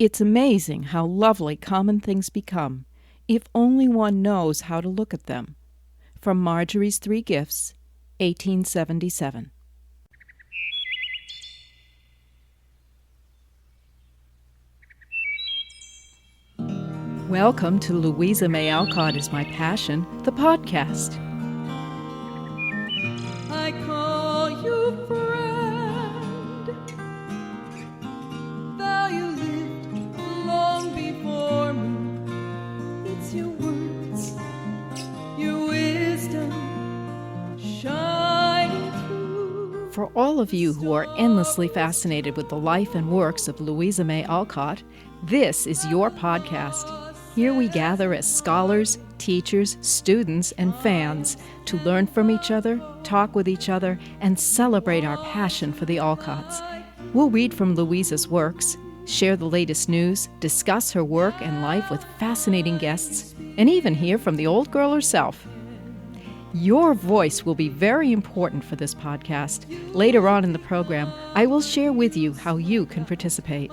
It's amazing how lovely common things become, if only one knows how to look at them. From Marjorie's 3 Gifts, 1877. Welcome to Louisa May Alcott is My Passion, the podcast. I call you friend, though you lived long before me. It's your words, your wisdom, shining through. For all of you who are endlessly fascinated with the life and works of Louisa May Alcott, this is your podcast. Here we gather as scholars, teachers, students, and fans to learn from each other, talk with each other, and celebrate our passion for the Alcotts. We'll read from Louisa's works, share the latest news, discuss her work and life with fascinating guests, and even hear from the old girl herself. Your voice will be very important for this podcast. Later on in the program, I will share with you how you can participate.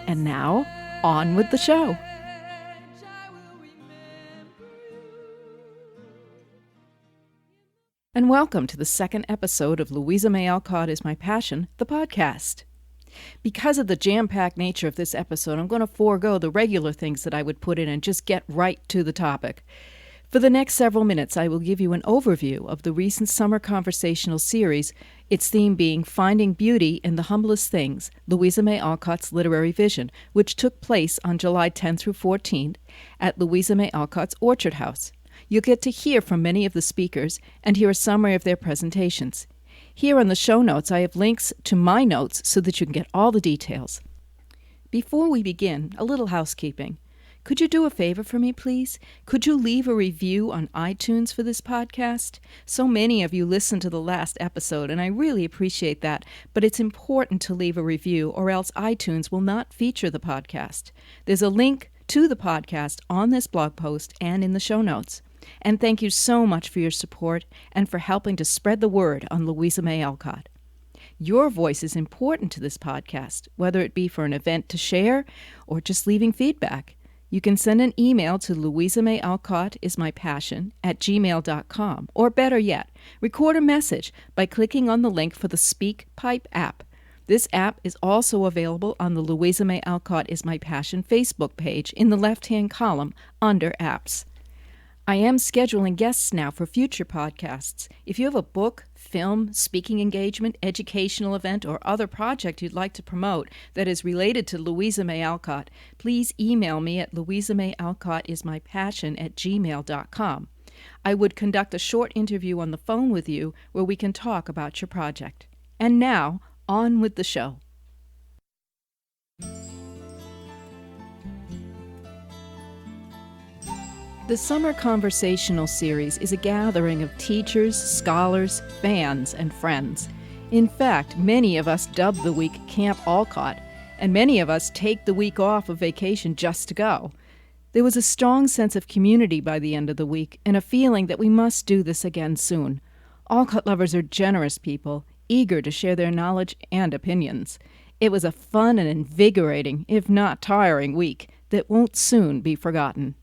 And now, on with the show. And welcome to the second episode of Louisa May Alcott is My Passion, the podcast. Because of the jam-packed nature of this episode, I'm going to forego the regular things that I would put in and just get right to the topic. For the next several minutes, I will give you an overview of the recent Summer Conversational Series, its theme being Finding Beauty in the Humblest Things, Louisa May Alcott's Literary Vision, which took place on July 10th through 14th at Louisa May Alcott's Orchard House. You'll get to hear from many of the speakers and hear a summary of their presentations. Here on the show notes, I have links to my notes so that you can get all the details. Before we begin, a little housekeeping. Could you do a favor for me, please? Could you leave a review on iTunes for this podcast? So many of you listened to the last episode, and I really appreciate that, but it's important to leave a review or else iTunes will not feature the podcast. There's a link to the podcast on this blog post and in the show notes. And thank you so much for your support and for helping to spread the word on Louisa May Alcott. Your voice is important to this podcast, whether it be for an event to share or just leaving feedback. You can send an email to louisamayalcottismypassion@gmail.com, or better yet, record a message by clicking on the link for the SpeakPipe app. This app is also available on the Louisa May Alcott is My Passion Facebook page in the left-hand column under Apps. I am scheduling guests now for future podcasts. If you have a book, film, speaking engagement, educational event, or other project you'd like to promote that is related to Louisa May Alcott, please email me at louisamayalcottismypassion@gmail.com. I would conduct a short interview on the phone with you where we can talk about your project. And now, on with the show. The Summer Conversational Series is a gathering of teachers, scholars, fans, and friends. In fact, many of us dub the week Camp Alcott, and many of us take the week off of vacation just to go. There was a strong sense of community by the end of the week, and a feeling that we must do this again soon. Alcott lovers are generous people, eager to share their knowledge and opinions. It was a fun and invigorating, if not tiring, week that won't soon be forgotten.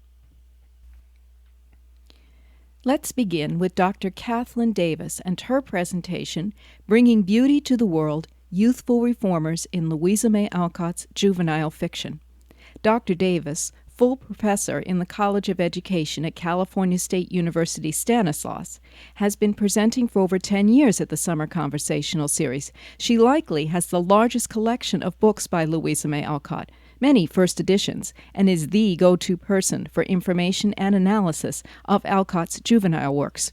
Let's begin with Dr. Kathleen Davis and her presentation, Bringing Beauty to the World, Youthful Reformers in Louisa May Alcott's Juvenile Fiction. Dr. Davis, full professor in the College of Education at California State University Stanislaus, has been presenting for over 10 years at the Summer Conversational Series. She likely has the largest collection of books by Louisa May Alcott, many first editions, and is the go-to person for information and analysis of Alcott's juvenile works.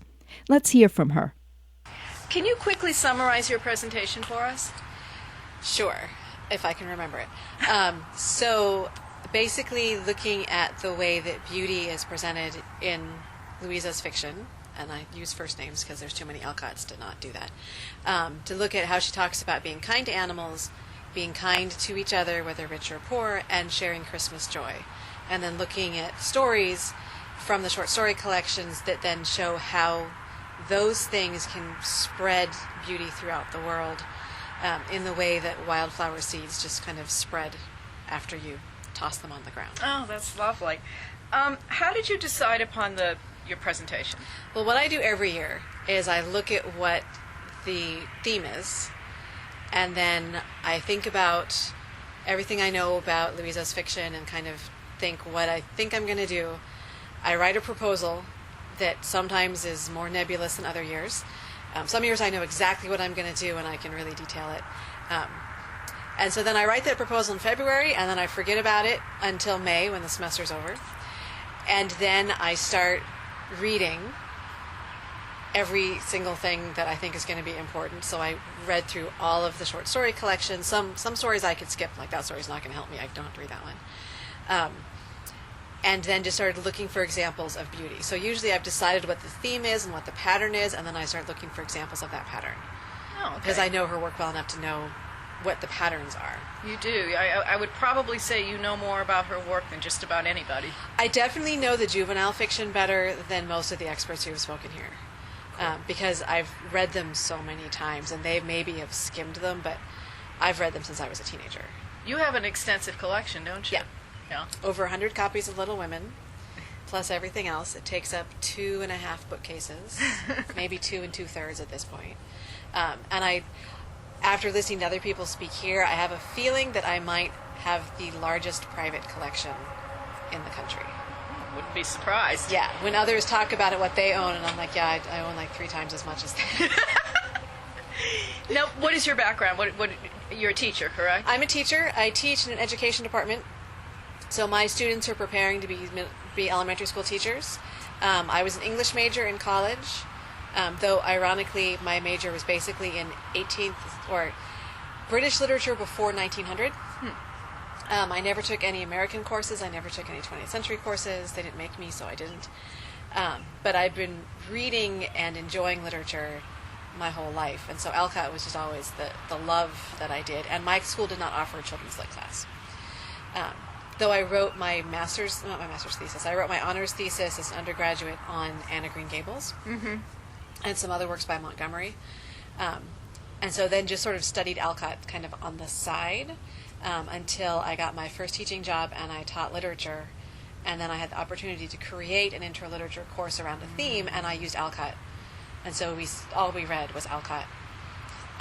Let's hear from her. Can you quickly summarize your presentation for us? Sure, if I can remember it. So basically looking at the way that beauty is presented in Louisa's fiction, and I use first names because there's too many Alcotts to not do that, to look at how she talks about being kind to animals, being kind to each other, whether rich or poor, and sharing Christmas joy. And then looking at stories from the short story collections that then show how those things can spread beauty throughout the world in the way that wildflower seeds just kind of spread after you toss them on the ground. Oh, that's lovely. How did you decide upon your presentation? Well, what I do every year is I look at what the theme is, and then I think about everything I know about Louisa's fiction and kind of think what I think I'm going to do. I write a proposal that sometimes is more nebulous than other years. Some years I know exactly what I'm going to do and I can really detail it. And so then I write that proposal in February, and then I forget about it until May when the semester's over. And then I start reading every single thing that I think is going to be important. So I read through all of the short story collections. Some stories I could skip, like that story's not going to help me. I don't have to read that one. And then just started looking for examples of beauty. So usually I've decided what the theme is and what the pattern is, and then I start looking for examples of that pattern. Oh, okay. Because I know her work well enough to know what the patterns are. You do. I would probably say you know more about her work than just about anybody. I definitely know the juvenile fiction better than most of the experts who have spoken here. Because I've read them so many times, and they maybe have skimmed them, but I've read them since I was a teenager. You have an extensive collection, don't you? Yeah. Yeah. Over 100 copies of Little Women, plus everything else. It takes up 2.5 bookcases, maybe 2 2/3 at this point. And after listening to other people speak here, I have a feeling that I might have the largest private collection in the country. Wouldn't be surprised. Yeah, when others talk about it, what they own, and I'm like, yeah, I own like 3 times as much as that. Now, what is your background? You're a teacher, correct? I'm a teacher. I teach in an education department. So my students are preparing to be elementary school teachers. I was an English major in college, though ironically my major was basically in 18th or British literature before 1900. I never took any American courses. I never took any 20th century courses. They didn't make me, so I didn't. But I've been reading and enjoying literature my whole life, and so Alcott was just always the love that I did. And my school did not offer a children's lit class. Though I wrote my thesis. I wrote my honors thesis as an undergraduate on Anne of Green Gables, and some other works by Montgomery. And so then just sort of studied Alcott kind of on the side until I got my first teaching job and I taught literature. And then I had the opportunity to create an intro literature course around a theme, and I used Alcott. And so all we read was Alcott.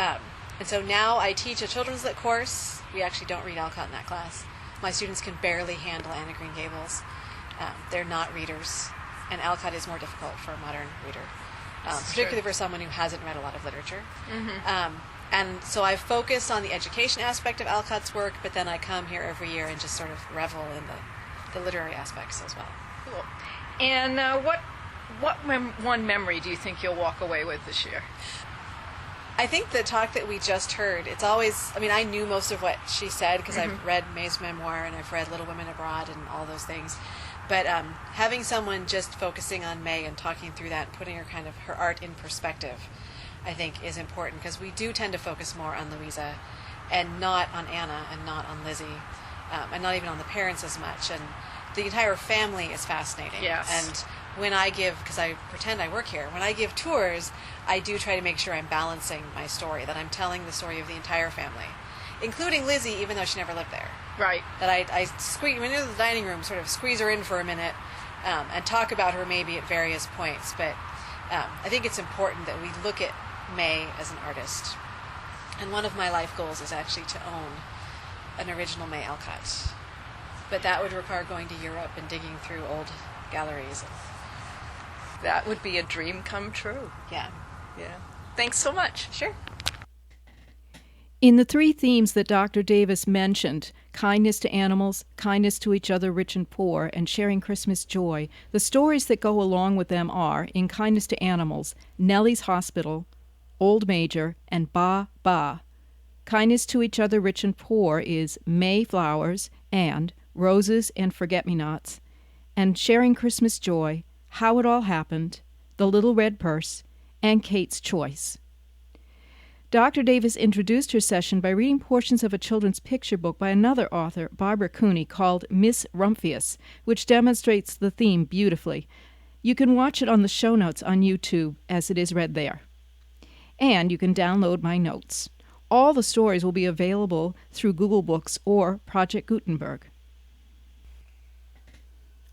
And so now I teach a children's lit course. We actually don't read Alcott in that class. My students can barely handle Anne of Green Gables. They're not readers, and Alcott is more difficult for a modern reader, particularly for someone who hasn't read a lot of literature. And so I focus on the education aspect of Alcott's work, but then I come here every year and just sort of revel in the literary aspects as well. Cool. And one memory do you think you'll walk away with this year? I think the talk that we just heard, it's always, I knew most of what she said because I've read May's memoir and I've read Little Women Abroad and all those things. But having someone just focusing on May and talking through that and putting her art in perspective, I think is important, because we do tend to focus more on Louisa and not on Anna and not on Lizzie and not even on the parents as much. And the entire family is fascinating. Yes. And when I give, because I pretend I work here, when I give tours, I do try to make sure I'm balancing my story, that I'm telling the story of the entire family, including Lizzie, even though she never lived there. Right. That I squeeze, when you're in the dining room, sort of squeeze her in for a minute and talk about her maybe at various points. But I think it's important that we look at May as an artist. And one of my life goals is actually to own an original May Alcott. But that would require going to Europe and digging through old galleries. That would be a dream come true. Yeah. Yeah. Thanks so much. Sure. In the 3 themes that Dr. Davis mentioned, kindness to animals, kindness to each other, rich and poor, and sharing Christmas joy, the stories that go along with them are, in kindness to animals, Nellie's Hospital, Old Major, and Ba Ba. Kindness to each other, rich and poor is May Flowers and Roses and Forget-Me-Nots, and sharing Christmas joy, How It All Happened, The Little Red Purse, and Kate's Choice. Dr. Davis introduced her session by reading portions of a children's picture book by another author, Barbara Cooney, called Miss Rumphius, which demonstrates the theme beautifully. You can watch it on the show notes on YouTube as it is read there. And you can download my notes. All the stories will be available through Google Books or Project Gutenberg.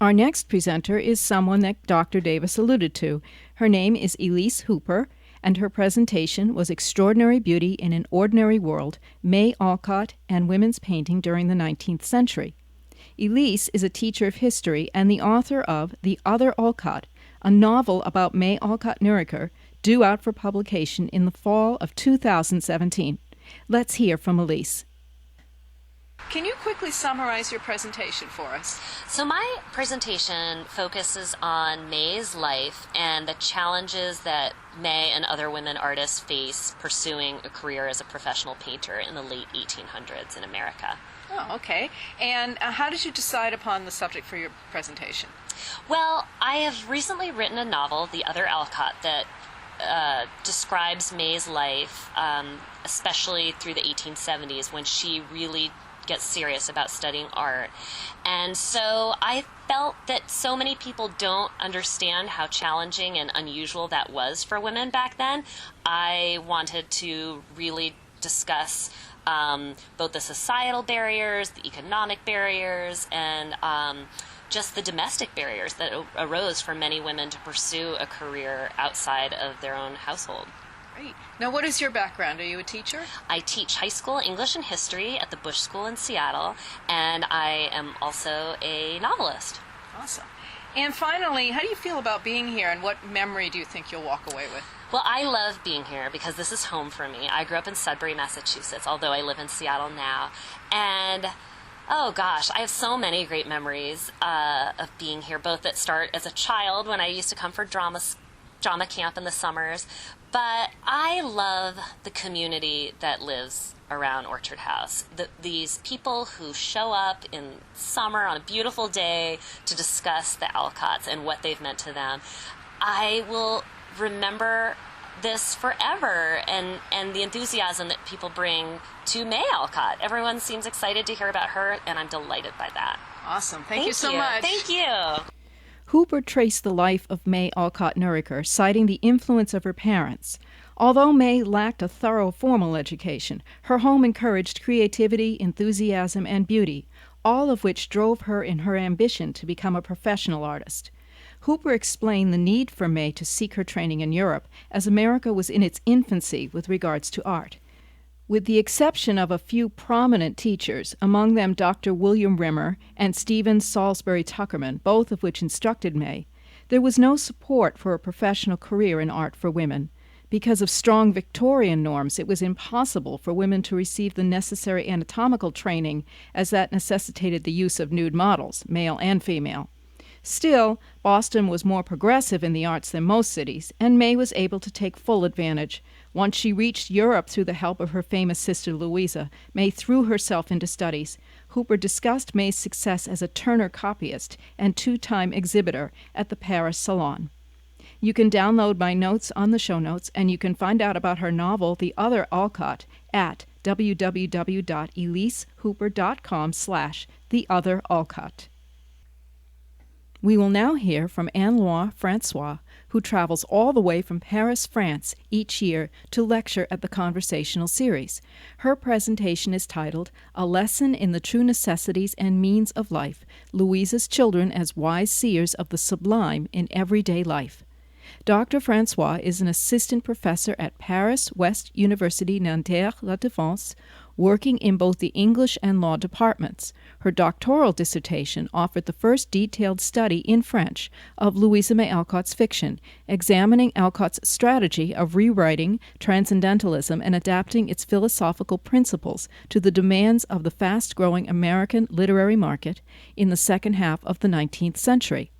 Our next presenter is someone that Dr. Davis alluded to. Her name is Elise Hooper, and her presentation was Extraordinary Beauty in an Ordinary World, May Alcott and Women's Painting During the 19th Century. Elise is a teacher of history and the author of The Other Alcott, a novel about May Alcott Nourriquer, due out for publication in the fall of 2017. Let's hear from Elise. Can you quickly summarize your presentation for us? So my presentation focuses on May's life and the challenges that May and other women artists face pursuing a career as a professional painter in the late 1800s in America. Oh, okay. And how did you decide upon the subject for your presentation? Well, I have recently written a novel, The Other Alcott, that describes May's life, especially through the 1870s when she really gets serious about studying art. And so I felt that so many people don't understand how challenging and unusual that was for women back then. I wanted to really discuss both the societal barriers, the economic barriers, and just the domestic barriers that arose for many women to pursue a career outside of their own household. Great. Now, what is your background? Are you a teacher? I teach high school English and history at the Bush School in Seattle, and I am also a novelist. Awesome. And finally, how do you feel about being here, and what memory do you think you'll walk away with? Well, I love being here because this is home for me. I grew up in Sudbury, Massachusetts, although I live in Seattle now. And oh gosh, I have so many great memories of being here, both that start as a child when I used to come for drama camp in the summers. But I love the community that lives around Orchard House. These people who show up in summer on a beautiful day to discuss the Alcotts and what they've meant to them. I will remember this forever, and the enthusiasm that people bring to May Alcott. Everyone seems excited to hear about her, and I'm delighted by that. Awesome. Thank you so much. Thank you. Hooper traced the life of May Alcott Nourriquer, citing the influence of her parents. Although May lacked a thorough formal education, her home encouraged creativity, enthusiasm, and beauty, all of which drove her in her ambition to become a professional artist. Hooper explained the need for May to seek her training in Europe, as America was in its infancy with regards to art. With the exception of a few prominent teachers, among them Dr. William Rimmer and Stephen Salisbury Tuckerman, both of which instructed May, there was no support for a professional career in art for women. Because of strong Victorian norms, it was impossible for women to receive the necessary anatomical training, as that necessitated the use of nude models, male and female. Still, Boston was more progressive in the arts than most cities, and May was able to take full advantage. Once she reached Europe through the help of her famous sister Louisa, May threw herself into studies. Hooper discussed May's success as a Turner copyist and two-time exhibitor at the Paris Salon. You can download my notes on the show notes, and you can find out about her novel, The Other Alcott, at www.elisehooper.com/theotheralcott. We will now hear from Anne-Laure Francois, who travels all the way from Paris, France, each year to lecture at the Conversational Series. Her presentation is titled, A Lesson in the True Necessities and Means of Life, Louisa's Children as Wise Seers of the Sublime in Everyday Life. Dr. Francois is an assistant professor at Paris West University Nanterre-La Défense, working in both the English and law departments. Her doctoral dissertation offered the first detailed study in French of Louisa May Alcott's fiction, examining Alcott's strategy of rewriting transcendentalism and adapting its philosophical principles to the demands of the fast-growing American literary market in the second half of the 19th century.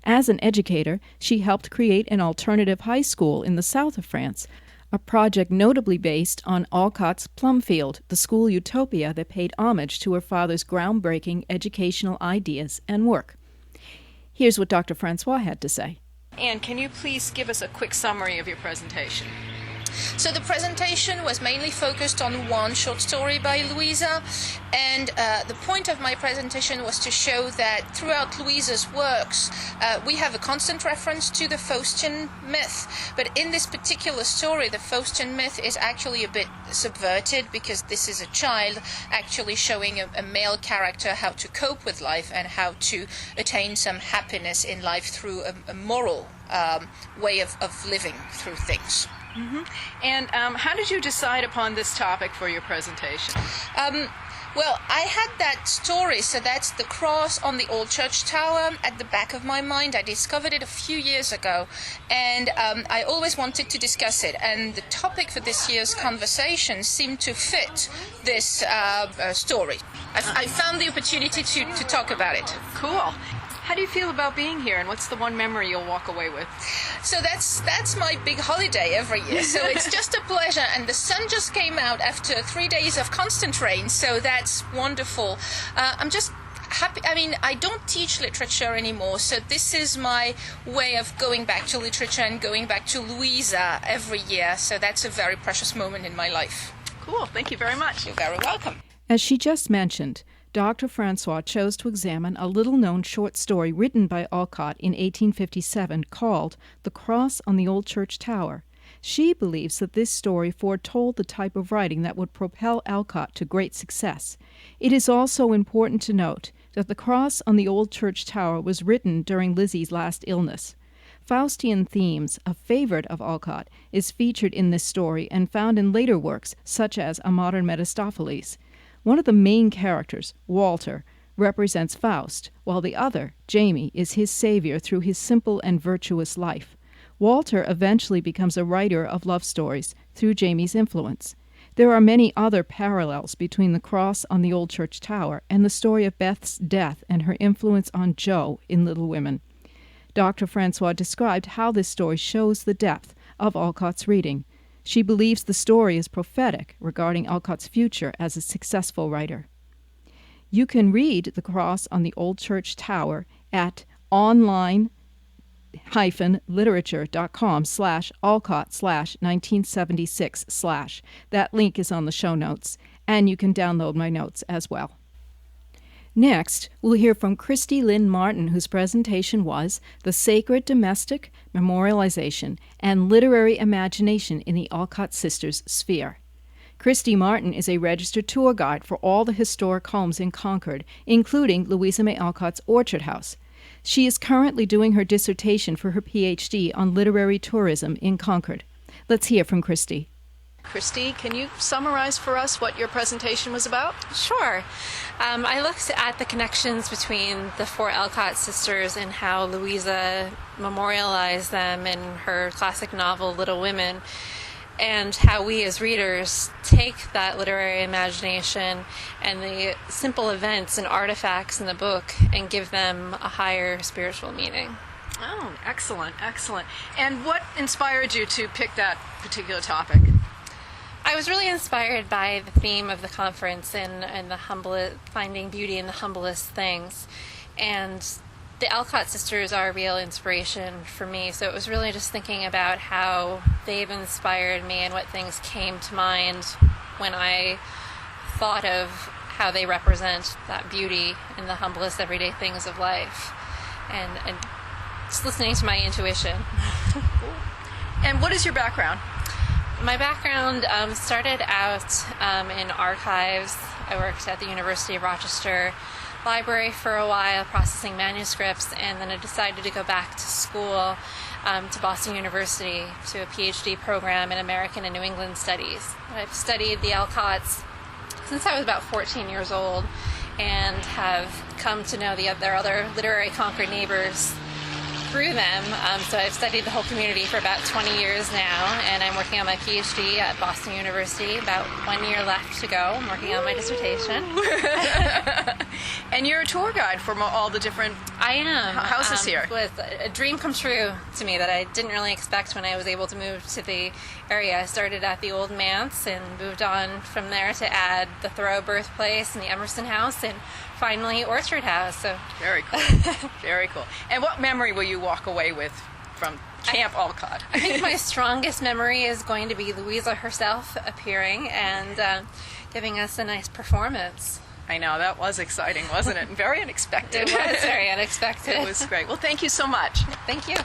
As an educator, she helped create an alternative high school in the south of France, a project notably based on Alcott's Plumfield, the school utopia that paid homage to her father's groundbreaking educational ideas and work. Here's what Dr. Francois had to say. Anne, can you please give us a quick summary of your presentation? So the presentation was mainly focused on one short story by Louisa, and the point of my presentation was to show that throughout Louisa's works we have a constant reference to the Faustian myth, but in this particular story the Faustian myth is actually a bit subverted, because this is a child actually showing a male character how to cope with life and how to attain some happiness in life through a moral way of living through things. Mm-hmm. And how did you decide upon this topic for your presentation? Well, I had that story, so that's the cross on the old church tower at the back of my mind. I discovered it a few years ago, and I always wanted to discuss it. And the topic for this year's conversation seemed to fit this story. I found the opportunity to talk about it. Cool. How do you feel about being here, and what's the one memory you'll walk away with? So that's my big holiday every year. So it's just a pleasure, and the sun just came out after 3 days of constant rain, so that's wonderful. I'm just happy. I mean, I don't teach literature anymore, so this is my way of going back to literature and going back to Louisa every year. So that's a very precious moment in my life. Cool. Thank you very much. You're very welcome. As she just mentioned, Dr. Francois chose to examine a little-known short story written by Alcott in 1857 called The Cross on the Old Church Tower. She believes that this story foretold the type of writing that would propel Alcott to great success. It is also important to note that The Cross on the Old Church Tower was written during Lizzie's last illness. Faustian themes, a favorite of Alcott, is featured in this story and found in later works such as A Modern Mephistopheles. One of the main characters, Walter, represents Faust, while the other, Jamie, is his savior through his simple and virtuous life. Walter eventually becomes a writer of love stories through Jamie's influence. There are many other parallels between The Cross on the Old Church Tower and the story of Beth's death and her influence on Joe in Little Women. Dr. Francois described how this story shows the depth of Alcott's reading. She believes the story is prophetic regarding Alcott's future as a successful writer. You can read The Cross on the Old Church Tower at online-literature.com/Alcott/1976/. That link is on the show notes, and you can download my notes as well. Next, we'll hear from Christy Lynn Martin, whose presentation was The Sacred Domestic, Memorialization, and Literary Imagination in the Alcott Sisters Sphere. Christy Martin is a registered tour guide for all the historic homes in Concord, including Louisa May Alcott's Orchard House. She is currently doing her dissertation for her Ph.D. on literary tourism in Concord. Let's hear from Christy. Christy, can you summarize for us what your presentation was about? Sure. I looked at the connections between the four Alcott sisters and how Louisa memorialized them in her classic novel Little Women, and how we as readers take that literary imagination and the simple events and artifacts in the book and give them a higher spiritual meaning. Oh, excellent, excellent. And what inspired you to pick that particular topic? I was really inspired by the theme of the conference and the humblest, finding beauty in the humblest things. And the Alcott sisters are a real inspiration for me. So it was really just thinking about how they've inspired me and what things came to mind when I thought of how they represent that beauty in the humblest everyday things of life. And just listening to my intuition. And what is your background? My background started out in archives. I worked at the University of Rochester Library for a while, processing manuscripts, and then I decided to go back to school to Boston University to a PhD program in American and New England Studies. I've studied the Alcotts since I was about 14 years old and have come to know their other literary Concord neighbors through them. So I've studied the whole community for about 20 years now, and I'm working on my PhD at Boston University. About 1 year left to go. I'm working on my dissertation. And you're a tour guide for all the different I am. houses here. It was a dream come true to me that I didn't really expect when I was able to move to the area. I started at the Old Manse and moved on from there to add the Thoreau birthplace and the Emerson House, and finally Orchard House. So Very cool. Very cool. And what memory will you walk away with from Camp Alcott. I think my strongest memory is going to be Louisa herself appearing and giving us a nice performance. I know, that was exciting, wasn't it? And very unexpected. It was very unexpected. It was great. Well, thank you so much. Thank you.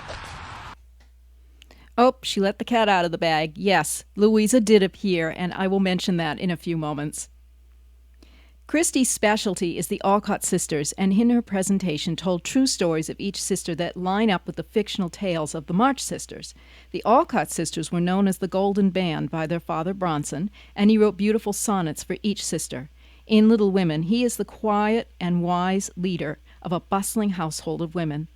Oh, she let the cat out of the bag. Yes, Louisa did appear, and I will mention that in a few moments. Christie's specialty is the Alcott sisters, and in her presentation told true stories of each sister that line up with the fictional tales of the March sisters. The Alcott sisters were known as the Golden Band by their father Bronson, and he wrote beautiful sonnets for each sister. In Little Women, he is the quiet and wise leader of a bustling household of women.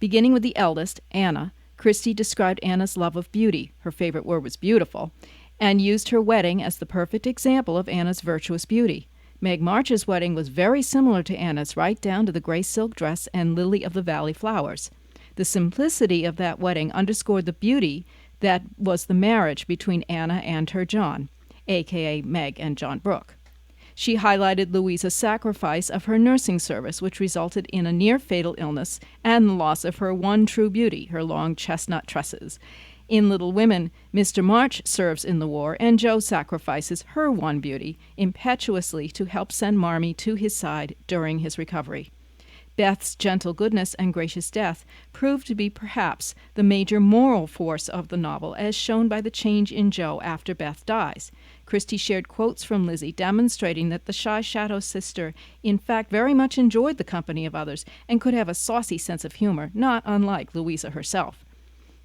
Beginning with the eldest, Anna, Christie described Anna's love of beauty, her favorite word was beautiful, and used her wedding as the perfect example of Anna's virtuous beauty. Meg March's wedding was very similar to Anna's, right down to the gray silk dress and lily-of-the-valley flowers. The simplicity of that wedding underscored the beauty that was the marriage between Anna and her John, a.k.a. Meg and John Brooke. She highlighted Louisa's sacrifice of her nursing service, which resulted in a near-fatal illness and the loss of her one true beauty, her long chestnut tresses. In Little Women, Mr. March serves in the war, and Jo sacrifices her one beauty impetuously to help send Marmee to his side during his recovery. Beth's gentle goodness and gracious death proved to be perhaps the major moral force of the novel, as shown by the change in Jo after Beth dies. Christie shared quotes from Lizzie demonstrating that the shy shadow sister in fact very much enjoyed the company of others and could have a saucy sense of humor, not unlike Louisa herself.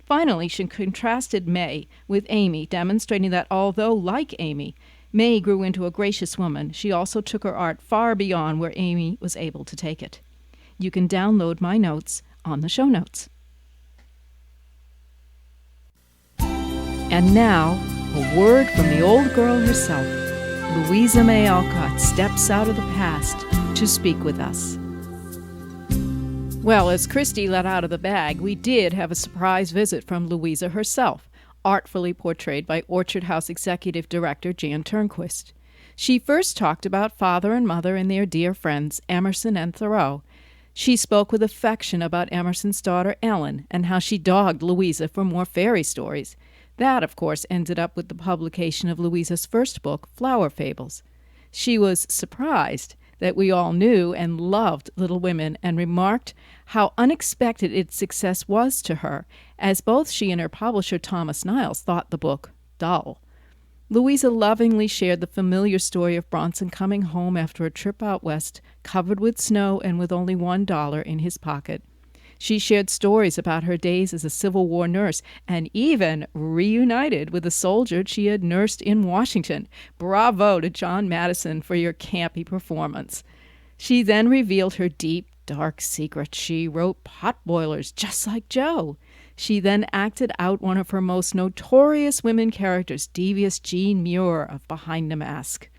Finally, she contrasted May with Amy, demonstrating that although, like Amy, May grew into a gracious woman, she also took her art far beyond where Amy was able to take it. You can download my notes on the show notes. And now, a word from the old girl herself. Louisa May Alcott steps out of the past to speak with us. Well, as Christie let out of the bag, we did have a surprise visit from Louisa herself, artfully portrayed by Orchard House Executive Director Jan Turnquist. She first talked about father and mother and their dear friends, Emerson and Thoreau. She spoke with affection about Emerson's daughter, Ellen, and how she dogged Louisa for more fairy stories. That, of course, ended up with the publication of Louisa's first book, Flower Fables. She was surprised that we all knew and loved Little Women and remarked how unexpected its success was to her, as both she and her publisher, Thomas Niles, thought the book dull. Louisa lovingly shared the familiar story of Bronson coming home after a trip out west, covered with snow and with only $1 in his pocket. She shared stories about her days as a Civil War nurse and even reunited with a soldier she had nursed in Washington. Bravo to John Madison for your campy performance. She then revealed her deep, dark secret. She wrote potboilers just like Jo. She then acted out one of her most notorious women characters, devious Jean Muir of Behind the Mask.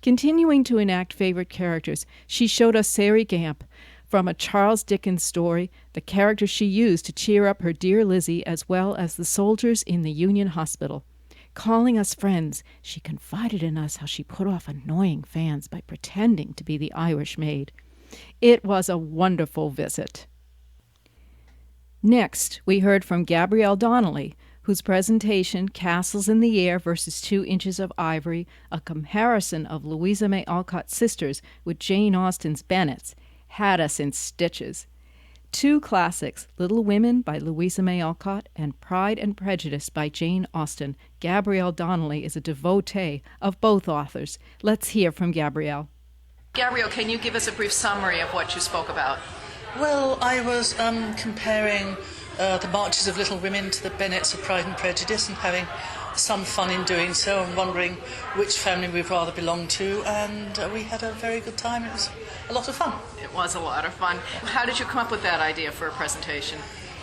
Continuing to enact favorite characters, she showed us Sari Gamp, from a Charles Dickens story, the character she used to cheer up her dear Lizzie as well as the soldiers in the Union Hospital. Calling us friends, she confided in us how she put off annoying fans by pretending to be the Irish maid. It was a wonderful visit. Next, we heard from Gabrielle Donnelly, whose presentation, Castles in the Air versus 2 Inches of Ivory, a comparison of Louisa May Alcott's sisters with Jane Austen's Bennets, had us in stitches. 2 classics, Little Women by Louisa May Alcott and Pride and Prejudice by Jane Austen. Gabrielle Donnelly is a devotee of both authors. Let's hear from Gabrielle. Gabrielle, can you give us a brief summary of what you spoke about? Well, I was comparing the Marches of Little Women to the Bennets of Pride and Prejudice and having some fun in doing so and wondering which family we'd rather belong to, and we had a very good time. It was a lot of fun. It was a lot of fun. How did you come up with that idea for a presentation?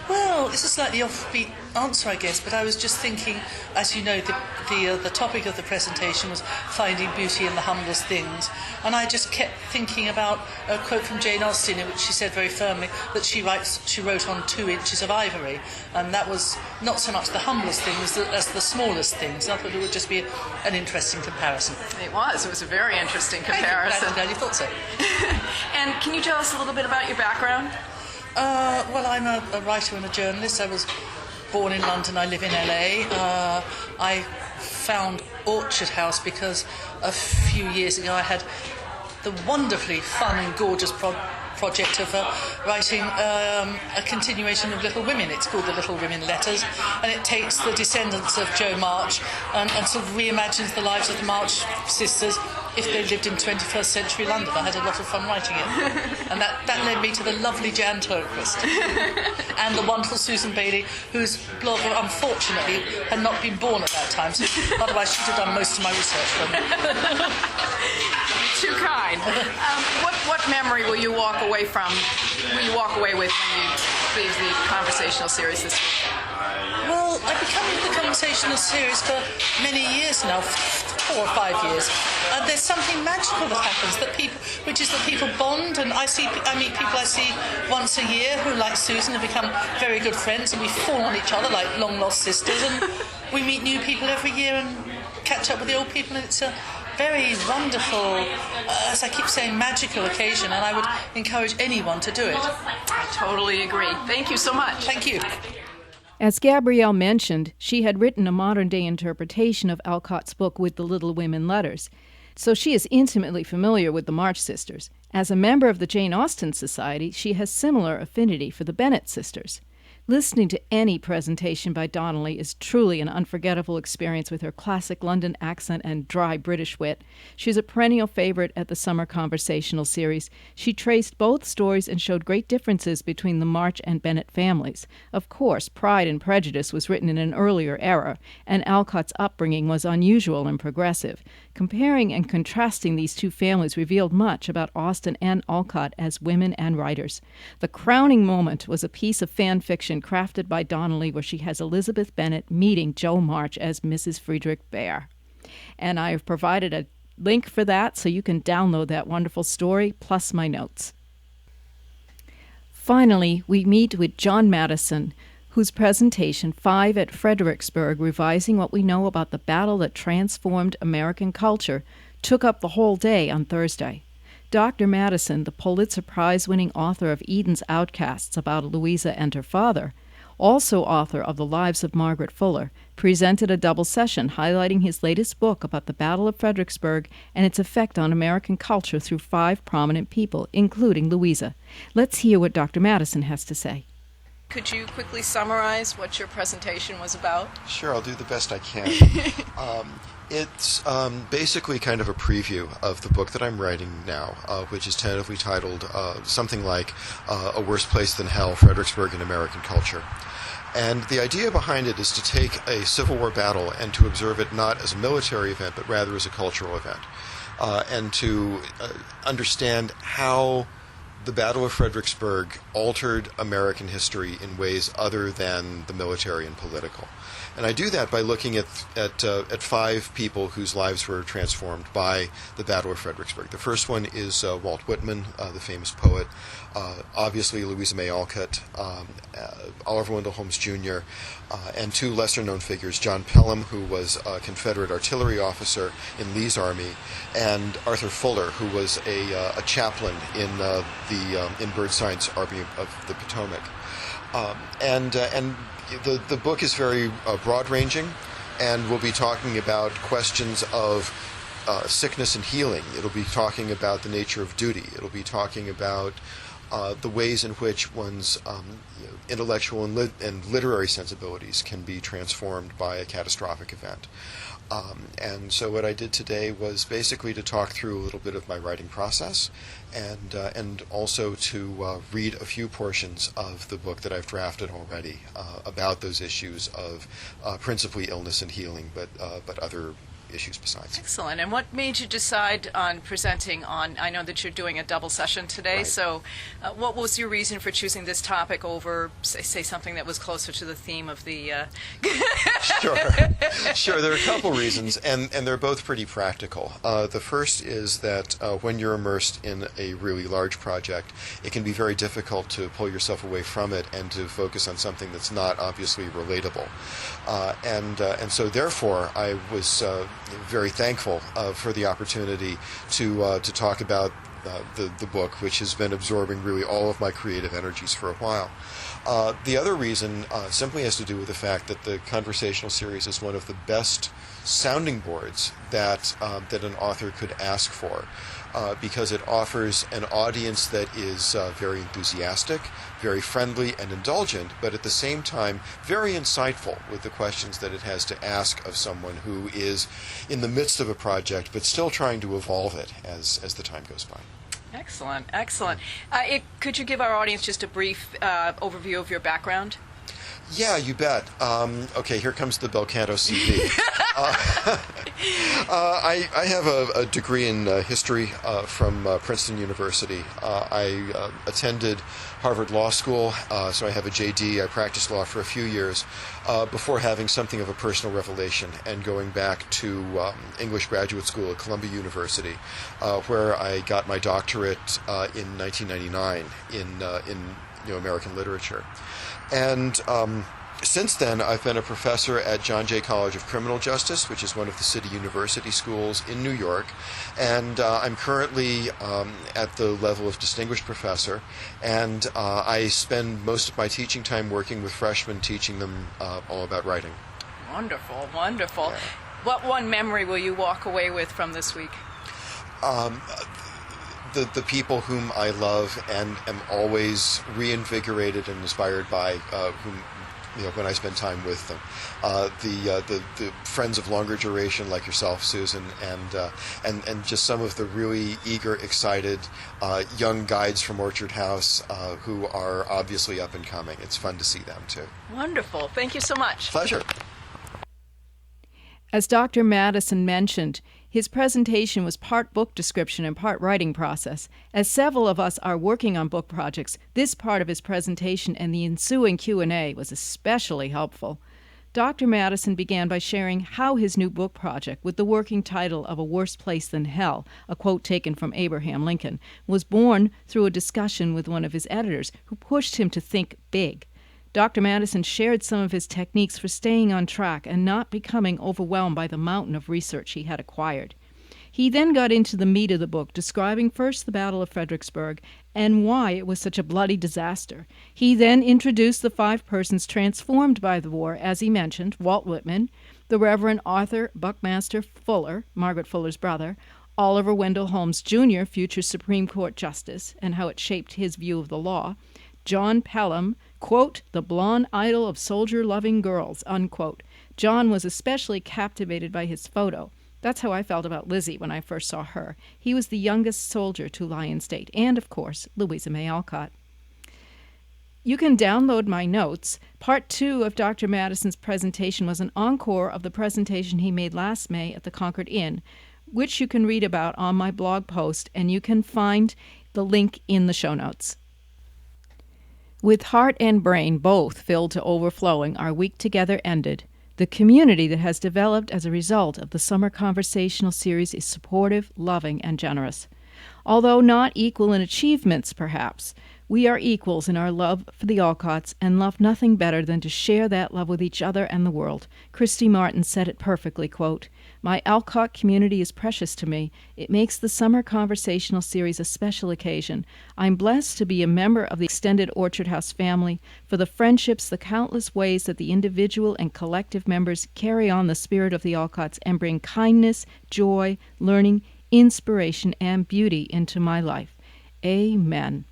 Well, it's a slightly offbeat answer, I guess, but I was just thinking, as you know, the topic of the presentation was finding beauty in the humblest things, and I just kept thinking about a quote from Jane Austen in which she said very firmly that she wrote on 2 inches of ivory, and that was not so much the humblest things as the smallest things. I thought it would just be an interesting comparison. It was a very interesting comparison. I'm glad you thought so. And can you tell us a little bit about your background? Well, I'm a writer and a journalist. I was born in London, I live in LA. I found Orchard House because a few years ago I had the wonderfully fun and gorgeous project of writing a continuation of Little Women. It's called The Little Women Letters, and it takes the descendants of Jo March and sort of reimagines the lives of the March sisters if they lived in 21st century London. I had a lot of fun writing it. And that led me to the lovely Jan Turnquist and the wonderful Susan Bailey, whose blog, unfortunately, had not been born at that time, so otherwise she'd have done most of my research for me. Too kind. What memory will you walk away with when you leave the conversational series this week? Well, I've been coming to the conversational series for many years now, 4 or 5 years. There's something magical that happens, which is that people bond, and I meet people I see once a year who, like Susan, have become very good friends, and we fall on each other like long-lost sisters, and we meet new people every year and catch up with the old people, and it's a very wonderful, as I keep saying, magical occasion, and I would encourage anyone to do it. I totally agree. Thank you so much. Thank you. As Gabrielle mentioned, she had written a modern-day interpretation of Alcott's book With the Little Women Letters, so she is intimately familiar with the March sisters. As a member of the Jane Austen Society, she has similar affinity for the Bennet sisters. Listening to any presentation by Donnelly is truly an unforgettable experience with her classic London accent and dry British wit. She's a perennial favorite at the Summer Conversational Series. She traced both stories and showed great differences between the March and Bennet families. Of course, Pride and Prejudice was written in an earlier era, and Alcott's upbringing was unusual and progressive. Comparing and contrasting these two families revealed much about Austen and Alcott as women and writers. The crowning moment was a piece of fan fiction crafted by Donnelly where she has Elizabeth Bennet meeting Jo March as Mrs. Friedrich Bear. And I have provided a link for that so you can download that wonderful story plus my notes. Finally, we meet with John Madison, whose presentation, 5 at Fredericksburg, Revising What We Know About the Battle That Transformed American Culture, took up the whole day on Thursday. Dr. Madison, the Pulitzer Prize-winning author of Eden's Outcasts about Louisa and her father, also author of The Lives of Margaret Fuller, presented a double session highlighting his latest book about the Battle of Fredericksburg and its effect on American culture through 5 prominent people, including Louisa. Let's hear what Dr. Madison has to say. Could you quickly summarize what your presentation was about? Sure, I'll do the best I can. It's basically kind of a preview of the book that I'm writing now, which is tentatively titled something like A Worse Place Than Hell, Fredericksburg in American Culture. And the idea behind it is to take a Civil War battle and to observe it not as a military event, but rather as a cultural event, and to understand how the Battle of Fredericksburg altered American history in ways other than the military and political. And I do that by looking at 5 people whose lives were transformed by the Battle of Fredericksburg. The first one is Walt Whitman, the famous poet, obviously Louisa May Alcott, Oliver Wendell Holmes Jr., and 2 lesser-known figures, John Pelham, who was a Confederate artillery officer in Lee's army, and Arthur Fuller, who was a chaplain in Burnside's Army of the Potomac. The book is very broad-ranging, and we'll be talking about questions of sickness and healing. It'll be talking about the nature of duty. It'll be talking about the ways in which one's intellectual and literary sensibilities can be transformed by a catastrophic event. And so what I did today was basically to talk through a little bit of my writing process, and also to read a few portions of the book that I've drafted already about those issues of principally illness and healing, but other issues besides. Excellent. And what made you decide on presenting on, I know that you're doing a double session today, Right. So what was your reason for choosing this topic over, say something that was closer to the theme of the... Sure. There are a couple reasons, and they're both pretty practical. The first is that when you're immersed in a really large project, it can be very difficult to pull yourself away from it and to focus on something that's not obviously relatable. And so therefore, I was very thankful for the opportunity to talk about the book, which has been absorbing really all of my creative energies for a while. The other reason simply has to do with the fact that the conversational series is one of the best sounding boards that an author could ask for, because it offers an audience that is very enthusiastic, very friendly and indulgent, but at the same time very insightful with the questions that it has to ask of someone who is in the midst of a project but still trying to evolve it as the time goes by. Excellent, excellent. Could you give our audience just a brief overview of your background? Yeah, you bet. Okay, here comes the Belcanto CV. I have a degree in history from Princeton University. I attended Harvard Law School, so I have a JD. I practiced law for a few years before having something of a personal revelation and going back to English graduate school at Columbia University, where I got my doctorate in 1999 in American literature. And since then, I've been a professor at John Jay College of Criminal Justice, which is one of the City University schools in New York. And I'm currently at the level of distinguished professor. And I spend most of my teaching time working with freshmen, teaching them all about writing. Wonderful, wonderful. Yeah. What one memory will you walk away with from this week? The people whom I love and am always reinvigorated and inspired by, when I spend time with them, the friends of longer duration like yourself, Susan, and just some of the really eager, excited young guides from Orchard House who are obviously up and coming. It's fun to see them too. Wonderful. Thank you so much. Pleasure. As Dr. Madison mentioned, his presentation was part book description and part writing process. As several of us are working on book projects, this part of his presentation and the ensuing Q&A was especially helpful. Dr. Madison began by sharing how his new book project, with the working title of A Worse Place Than Hell, a quote taken from Abraham Lincoln, was born through a discussion with one of his editors who pushed him to think big. Dr. Madison shared some of his techniques for staying on track and not becoming overwhelmed by the mountain of research he had acquired. He then got into the meat of the book, describing first the Battle of Fredericksburg and why it was such a bloody disaster. He then introduced the 5 persons transformed by the war, as he mentioned: Walt Whitman, the Reverend Arthur Buckmaster Fuller, Margaret Fuller's brother, Oliver Wendell Holmes Jr., future Supreme Court Justice, and how it shaped his view of the law, John Pelham, quote, the blonde idol of soldier-loving girls, unquote. John was especially captivated by his photo. That's how I felt about Lizzie when I first saw her. He was the youngest soldier to lie in state. And, of course, Louisa May Alcott. You can download my notes. Part 2 of Dr. Madison's presentation was an encore of the presentation he made last May at the Concord Inn, which you can read about on my blog post, and you can find the link in the show notes. With heart and brain both filled to overflowing, our week together ended. The community that has developed as a result of the Summer Conversational Series is supportive, loving, and generous. Although not equal in achievements, perhaps, we are equals in our love for the Alcotts and love nothing better than to share that love with each other and the world. Christy Martin said it perfectly, quote, "My Alcott community is precious to me. It makes the Summer Conversational Series a special occasion. I'm blessed to be a member of the extended Orchard House family, for the friendships, the countless ways that the individual and collective members carry on the spirit of the Alcotts and bring kindness, joy, learning, inspiration, and beauty into my life. Amen."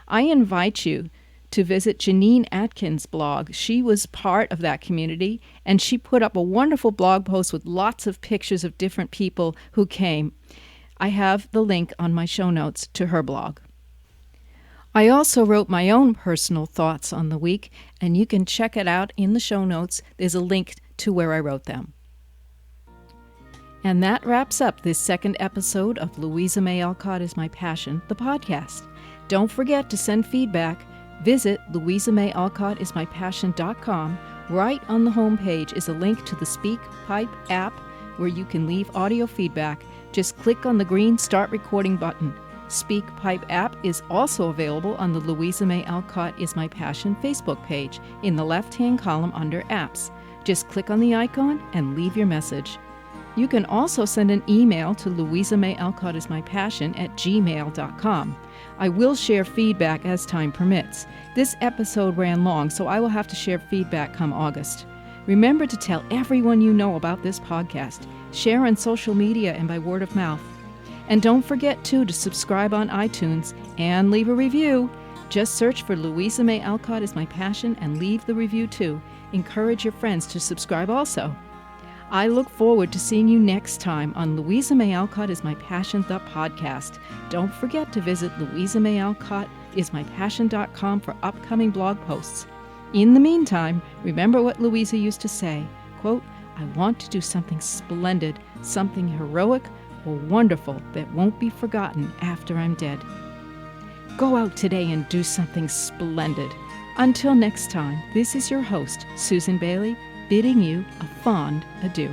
I invite you to visit Janine Atkins' blog. She was part of that community, and she put up a wonderful blog post with lots of pictures of different people who came. I have the link on my show notes to her blog. I also wrote my own personal thoughts on the week, and you can check it out in the show notes. There's a link to where I wrote them. And that wraps up this second episode of Louisa May Alcott is My Passion, the podcast. Don't forget to send feedback. Visit louisamayalcottismypassion.com. Right on the home page is a link to the Speak Pipe app where you can leave audio feedback. Just click on the green Start Recording button. Speak Pipe app is also available on the Louisa May Alcott is My Passion Facebook page in the left-hand column under Apps. Just click on the icon and leave your message. You can also send an email to louisamayalcottismypassion@gmail.com. I will share feedback as time permits. This episode ran long, so I will have to share feedback come August. Remember to tell everyone you know about this podcast. Share on social media and by word of mouth. And don't forget, too, to subscribe on iTunes and leave a review. Just search for Louisa May Alcott is My Passion and leave the review, too. Encourage your friends to subscribe also. I look forward to seeing you next time on Louisa May Alcott is My Passion, the podcast. Don't forget to visit louisamayalcottismypassion.com for upcoming blog posts. In the meantime, remember what Louisa used to say, quote, I want to do something splendid, something heroic or wonderful that won't be forgotten after I'm dead. Go out today and do something splendid. Until next time, this is your host, Susan Bailey, bidding you a fond adieu.